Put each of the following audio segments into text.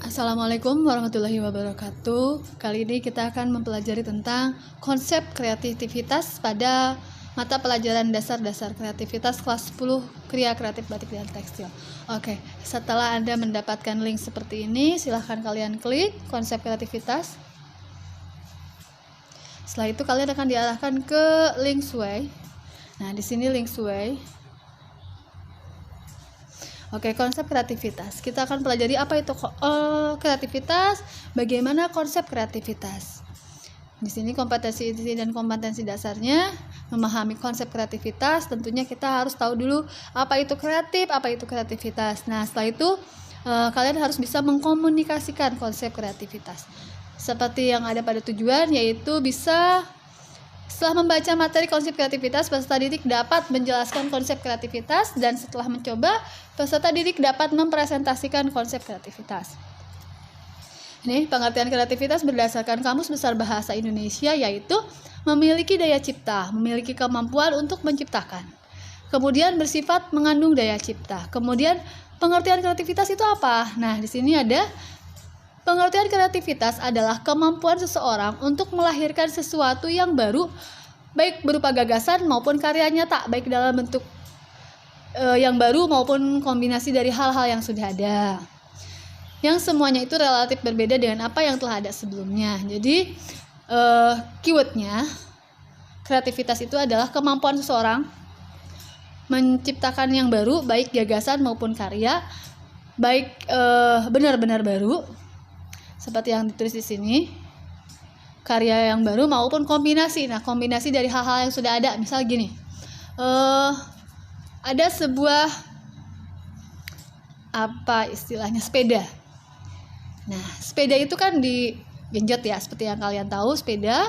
Assalamualaikum warahmatullahi wabarakatuh. Kali ini kita akan mempelajari tentang konsep kreativitas pada mata pelajaran dasar kreativitas kelas 10 Kriya Kreatif Batik dan Tekstil. Oke, setelah Anda mendapatkan link seperti ini, silahkan kalian klik konsep kreativitas. Setelah itu kalian akan diarahkan ke Linksway. Nah, di sini Linksway. Oke, konsep kreativitas. Kita akan pelajari apa itu kreativitas, bagaimana konsep kreativitas. Di sini kompetensi inti dan kompetensi dasarnya, memahami konsep kreativitas, tentunya kita harus tahu dulu apa itu kreatif, apa itu kreativitas. Nah, setelah itu kalian harus bisa mengkomunikasikan konsep kreativitas. Seperti yang ada pada tujuan, yaitu bisa setelah membaca materi konsep kreativitas, peserta didik dapat menjelaskan konsep kreativitas, dan setelah mencoba, peserta didik dapat mempresentasikan konsep kreativitas. Ini pengertian kreativitas berdasarkan Kamus Besar Bahasa Indonesia, yaitu memiliki daya cipta, memiliki kemampuan untuk menciptakan. Kemudian bersifat mengandung daya cipta. Kemudian pengertian kreativitas itu apa? Nah, di sini ada pengertian kreativitas adalah kemampuan seseorang untuk melahirkan sesuatu yang baru, baik berupa gagasan maupun karya nyata, baik dalam bentuk yang baru maupun kombinasi dari hal-hal yang sudah ada. Yang semuanya itu relatif berbeda dengan apa yang telah ada sebelumnya. Jadi keywordnya, kreativitas itu adalah kemampuan seseorang menciptakan yang baru, baik gagasan maupun karya, baik benar-benar baru, seperti yang ditulis di sini, karya yang baru maupun kombinasi. Nah, kombinasi dari hal-hal yang sudah ada. Misal gini, ada sebuah sepeda. Nah, sepeda itu kan digenjot ya, seperti yang kalian tahu, sepeda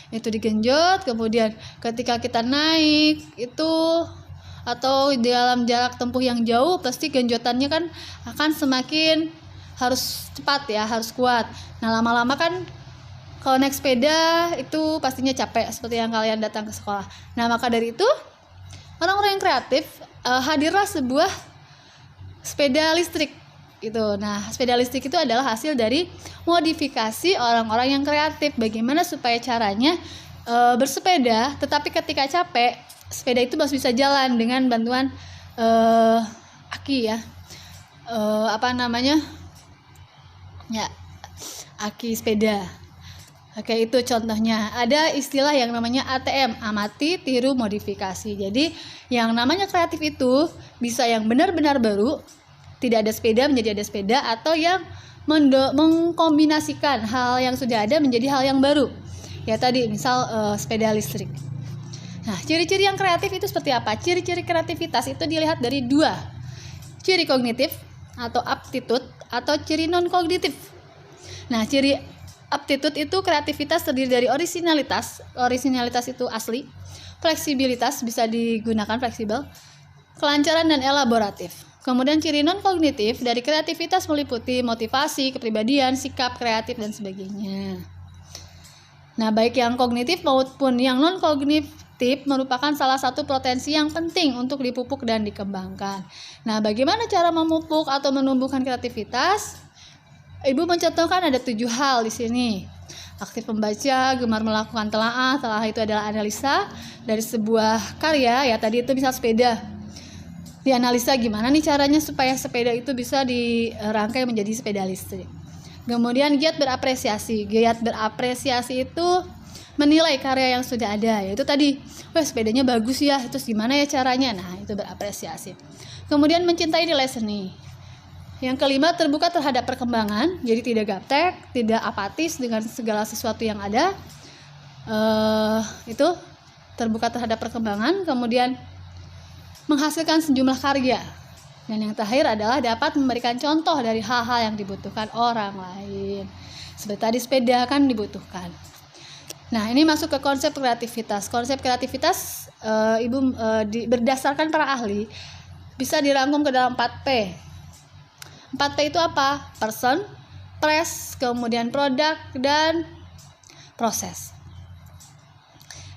itu digenjot, kemudian ketika kita naik itu atau dalam jarak tempuh yang jauh, pasti genjotannya kan akan semakin harus cepat ya, harus kuat. Nah, lama-lama kan kalau naik sepeda itu pastinya capek, seperti yang kalian datang ke sekolah. Nah, maka dari itu orang-orang yang kreatif hadirlah sebuah sepeda listrik gitu. Nah, sepeda listrik itu adalah hasil dari modifikasi orang-orang yang kreatif. Bagaimana supaya caranya bersepeda, tetapi ketika capek, sepeda itu masih bisa jalan dengan bantuan aki ya. Aki sepeda. Oke, itu contohnya. Ada istilah yang namanya ATM, amati, tiru, modifikasi. Jadi yang namanya kreatif itu bisa yang benar-benar baru, tidak ada sepeda menjadi ada sepeda, atau yang mengkombinasikan hal yang sudah ada menjadi hal yang baru. Ya tadi misal sepeda listrik. Nah, ciri-ciri yang kreatif itu seperti apa? Ciri-ciri kreativitas itu dilihat dari dua. Ciri kognitif atau aptitude, atau ciri non-kognitif. Nah, ciri aptitude itu kreativitas terdiri dari originalitas itu asli, fleksibilitas bisa digunakan fleksibel, kelancaran dan elaboratif. Kemudian ciri non-kognitif dari kreativitas meliputi motivasi, kepribadian, sikap kreatif dan sebagainya. Nah, baik yang kognitif maupun yang non-kognitif merupakan salah satu potensi yang penting untuk dipupuk dan dikembangkan. Nah, bagaimana cara memupuk atau menumbuhkan kreativitas? Ibu mencontohkan ada 7 hal di sini. Aktif membaca, gemar melakukan telaah itu adalah analisa dari sebuah karya, ya tadi itu misal sepeda. Dianalisa gimana nih caranya supaya sepeda itu bisa dirangkai menjadi sepeda listrik. Kemudian giat berapresiasi. Giat berapresiasi itu menilai karya yang sudah ada, yaitu tadi, sepedanya bagus ya, terus gimana ya caranya? Nah, itu berapresiasi. Kemudian mencintai nilai seni. Yang kelima, terbuka terhadap perkembangan, jadi tidak gaptek, tidak apatis dengan segala sesuatu yang ada. Itu terbuka terhadap perkembangan. Kemudian menghasilkan sejumlah karya. Dan yang terakhir adalah dapat memberikan contoh dari hal-hal yang dibutuhkan orang lain. Seperti tadi sepeda kan dibutuhkan. Nah, ini masuk ke konsep kreativitas. Konsep kreativitas berdasarkan para ahli bisa dirangkum ke dalam 4P. 4P itu apa? Person, place, kemudian produk, dan proses.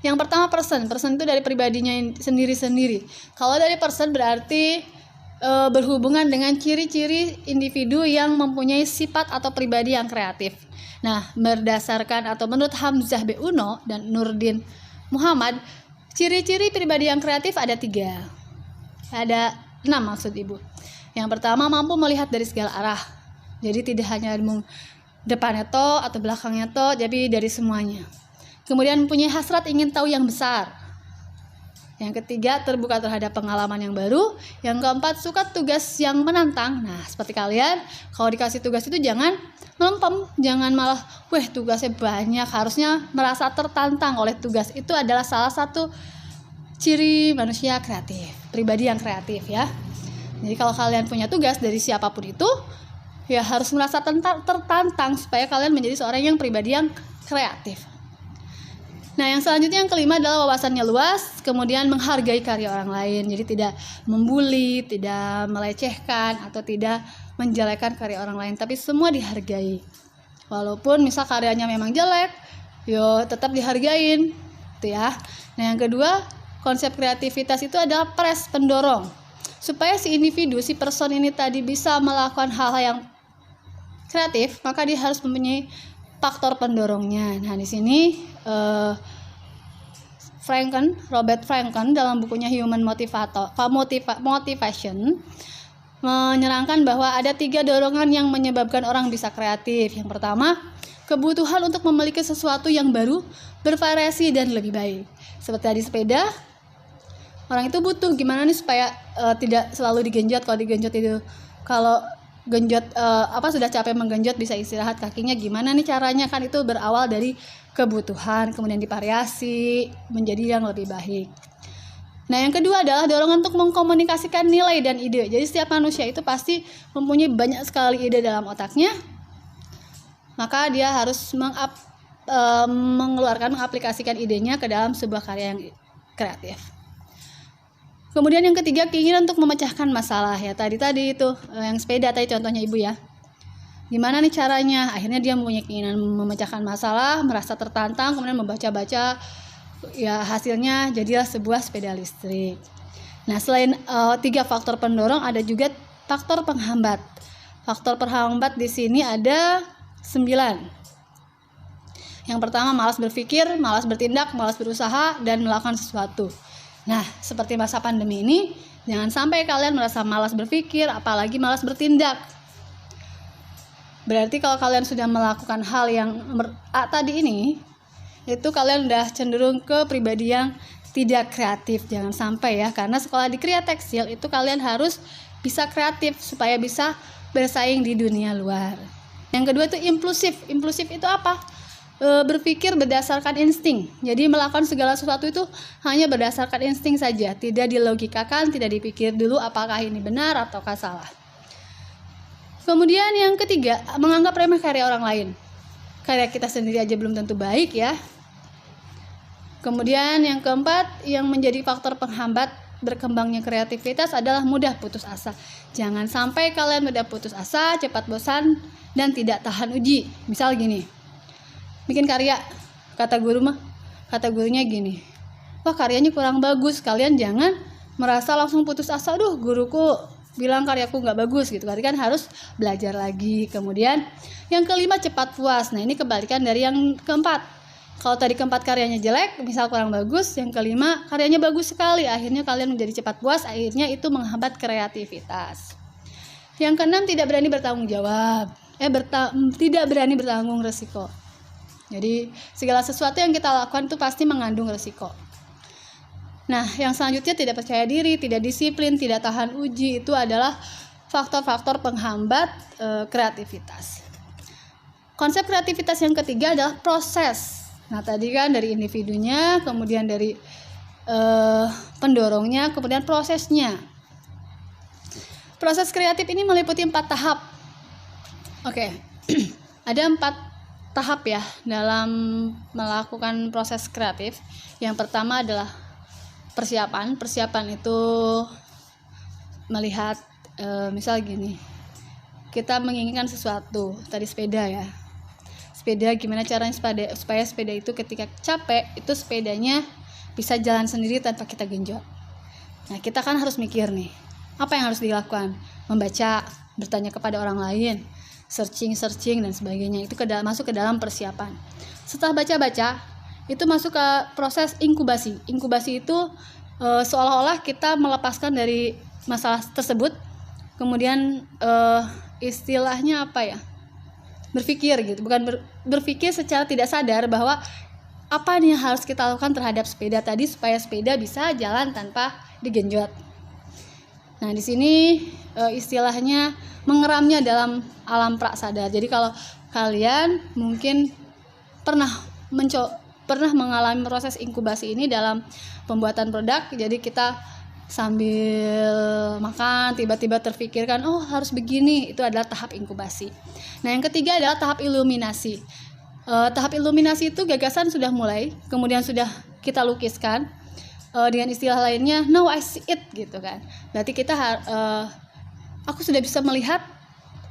Yang pertama person itu dari pribadinya sendiri-sendiri. Kalau dari person berarti berhubungan dengan ciri-ciri individu yang mempunyai sifat atau pribadi yang kreatif. Nah, berdasarkan atau menurut Hamzah B. Uno dan Nurdin Muhammad, ciri-ciri pribadi yang kreatif ada 3. Ada 6 maksud Ibu. Yang pertama, mampu melihat dari segala arah. Jadi tidak hanya depannya atau belakangnya tapi dari semuanya. Kemudian mempunyai hasrat ingin tahu yang besar. Yang ketiga, terbuka terhadap pengalaman yang baru. Yang keempat, suka tugas yang menantang. Nah, seperti kalian, kalau dikasih tugas itu jangan melempem, jangan malah, tugasnya banyak. Harusnya merasa tertantang oleh tugas. Itu adalah salah satu ciri manusia kreatif, pribadi yang kreatif ya. Jadi kalau kalian punya tugas dari siapapun itu, ya harus merasa tertantang supaya kalian menjadi seorang yang pribadi yang kreatif. Nah, yang selanjutnya yang kelima adalah wawasannya luas, kemudian menghargai karya orang lain. Jadi tidak membuli, tidak melecehkan atau tidak menjelekkan karya orang lain, tapi semua dihargai. Walaupun misal karyanya memang jelek, tetap dihargain, gitu ya. Nah, yang kedua, konsep kreativitas itu adalah pendorong. Supaya si individu, si person ini tadi bisa melakukan hal-hal yang kreatif, maka dia harus mempunyai faktor pendorongnya. Nah, di sini Robert Franken dalam bukunya Human Motivation menyerangkan bahwa ada 3 dorongan yang menyebabkan orang bisa kreatif. Yang pertama, kebutuhan untuk memiliki sesuatu yang baru, bervariasi dan lebih baik. Seperti tadi sepeda, orang itu butuh gimana nih supaya tidak selalu digenjot. Kalau genjot sudah capek menggenjot bisa istirahat kakinya, gimana nih caranya, kan itu berawal dari kebutuhan, kemudian divariasi menjadi yang lebih baik. Nah, yang kedua adalah dorongan untuk mengkomunikasikan nilai dan ide. Jadi setiap manusia itu pasti mempunyai banyak sekali ide dalam otaknya, maka dia harus mengaplikasikan idenya ke dalam sebuah karya yang kreatif. Kemudian yang ketiga, keinginan untuk memecahkan masalah. Ya tadi itu yang sepeda tadi contohnya Ibu ya. Gimana nih caranya? Akhirnya dia mempunyai keinginan memecahkan masalah, merasa tertantang, kemudian membaca-baca, ya hasilnya jadilah sebuah sepeda listrik. Nah, selain 3 faktor pendorong, ada juga faktor penghambat. Faktor penghambat di sini ada 9. Yang pertama, malas berpikir, malas bertindak, malas berusaha, dan melakukan sesuatu. Nah, seperti masa pandemi ini, jangan sampai kalian merasa malas berpikir, apalagi malas bertindak. Berarti kalau kalian sudah melakukan hal yang tadi ini, itu kalian udah cenderung ke pribadi yang tidak kreatif. Jangan sampai ya, karena sekolah di Kria Tekstil itu kalian harus bisa kreatif supaya bisa bersaing di dunia luar. Yang kedua itu impulsif. Impulsif itu apa? Berpikir berdasarkan insting. Jadi melakukan segala sesuatu itu hanya berdasarkan insting saja, tidak dilogikakan, tidak dipikir dulu apakah ini benar ataukah salah. Kemudian yang ketiga, menganggap remeh karya orang lain. Karya kita sendiri aja belum tentu baik ya. Kemudian yang keempat, yang menjadi faktor penghambat berkembangnya kreativitas adalah mudah putus asa. Jangan sampai kalian mudah putus asa, cepat bosan, dan tidak tahan uji. Misal gini, bikin karya, kata gurunya gini, wah karyanya kurang bagus. Kalian jangan merasa langsung putus asa, guruku bilang karyaku nggak bagus gitu. Berarti kan harus belajar lagi. Kemudian yang kelima, cepat puas. Nah, ini kebalikan dari yang keempat. Kalau tadi keempat karyanya jelek, misal kurang bagus, yang kelima karyanya bagus sekali, akhirnya kalian menjadi cepat puas, akhirnya itu menghambat kreativitas. Yang keenam, tidak berani bertanggung jawab. Tidak berani bertanggung resiko. Jadi segala sesuatu yang kita lakukan itu pasti mengandung resiko. Nah, yang selanjutnya, tidak percaya diri, tidak disiplin, tidak tahan uji, itu adalah faktor-faktor penghambat kreativitas. Konsep kreativitas yang ketiga adalah proses. Nah, tadi kan dari individunya, kemudian dari pendorongnya, kemudian prosesnya. Proses kreatif ini meliputi 4 tahap. Oke, ada 4 tahap ya dalam melakukan proses kreatif. Yang pertama adalah persiapan. Persiapan itu melihat misal gini, kita menginginkan sesuatu, tadi sepeda ya. Sepeda, gimana caranya supaya sepeda itu ketika capek, itu sepedanya bisa jalan sendiri tanpa kita genjot. Nah, kita kan harus mikir nih, apa yang harus dilakukan? Membaca, bertanya kepada orang lain, searching dan sebagainya. Itu masuk ke dalam persiapan. Setelah baca-baca, itu masuk ke proses inkubasi. Inkubasi itu seolah-olah kita melepaskan dari masalah tersebut, kemudian istilahnya apa ya? Berpikir gitu, bukan berpikir secara tidak sadar bahwa apa nih yang harus kita lakukan terhadap sepeda tadi supaya sepeda bisa jalan tanpa digenjot. Nah, di sini istilahnya mengeramnya dalam alam prasadar. Jadi kalau kalian mungkin pernah mengalami proses inkubasi ini dalam pembuatan produk, jadi kita sambil makan tiba-tiba terfikirkan, oh harus begini, itu adalah tahap inkubasi. Nah, yang ketiga adalah tahap iluminasi. Tahap iluminasi itu gagasan sudah mulai, kemudian sudah kita lukiskan, dengan istilah lainnya now I see it gitu kan. Berarti kita aku sudah bisa melihat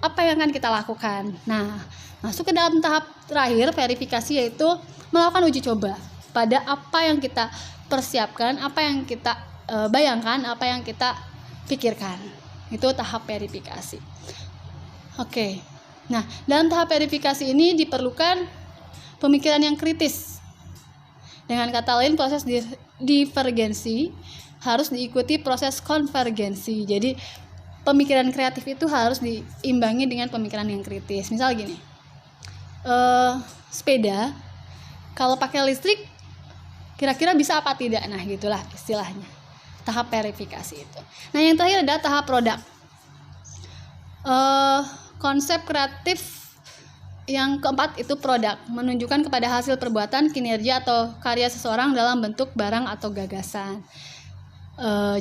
apa yang akan kita lakukan. Nah, masuk ke dalam tahap terakhir verifikasi, yaitu melakukan uji coba pada apa yang kita persiapkan, apa yang kita bayangkan, apa yang kita pikirkan. Itu tahap verifikasi. Oke. Nah, dalam tahap verifikasi ini diperlukan pemikiran yang kritis. Dengan kata lain, proses divergensi harus diikuti proses konvergensi. Jadi, pemikiran kreatif itu harus diimbangi dengan pemikiran yang kritis. Misal gini, sepeda kalau pakai listrik kira-kira bisa apa tidak? Nah, gitulah istilahnya. Tahap verifikasi itu. Nah, yang terakhir adalah tahap produk. Konsep kreatif yang keempat itu produk, menunjukkan kepada hasil perbuatan, kinerja atau karya seseorang dalam bentuk barang atau gagasan.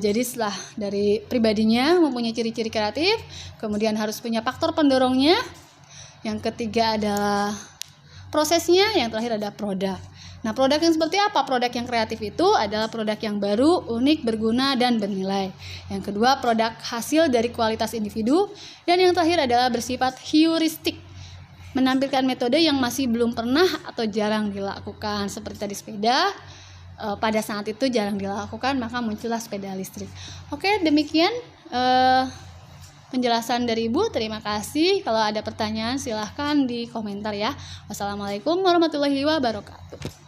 Jadi setelah dari pribadinya mempunyai ciri-ciri kreatif, kemudian harus punya faktor pendorongnya. Yang ketiga adalah prosesnya, yang terakhir ada produk. Nah, produk yang seperti apa? Produk yang kreatif itu adalah produk yang baru, unik, berguna, dan bernilai. Yang kedua, produk hasil dari kualitas individu. Dan yang terakhir adalah bersifat heuristik, menampilkan metode yang masih belum pernah atau jarang dilakukan. Seperti tadi sepeda, pada saat itu jarang dilakukan, maka muncullah sepeda listrik. Oke, demikian penjelasan dari Ibu. Terima kasih. Kalau ada pertanyaan silahkan di komentar ya. Wassalamualaikum warahmatullahi wabarakatuh.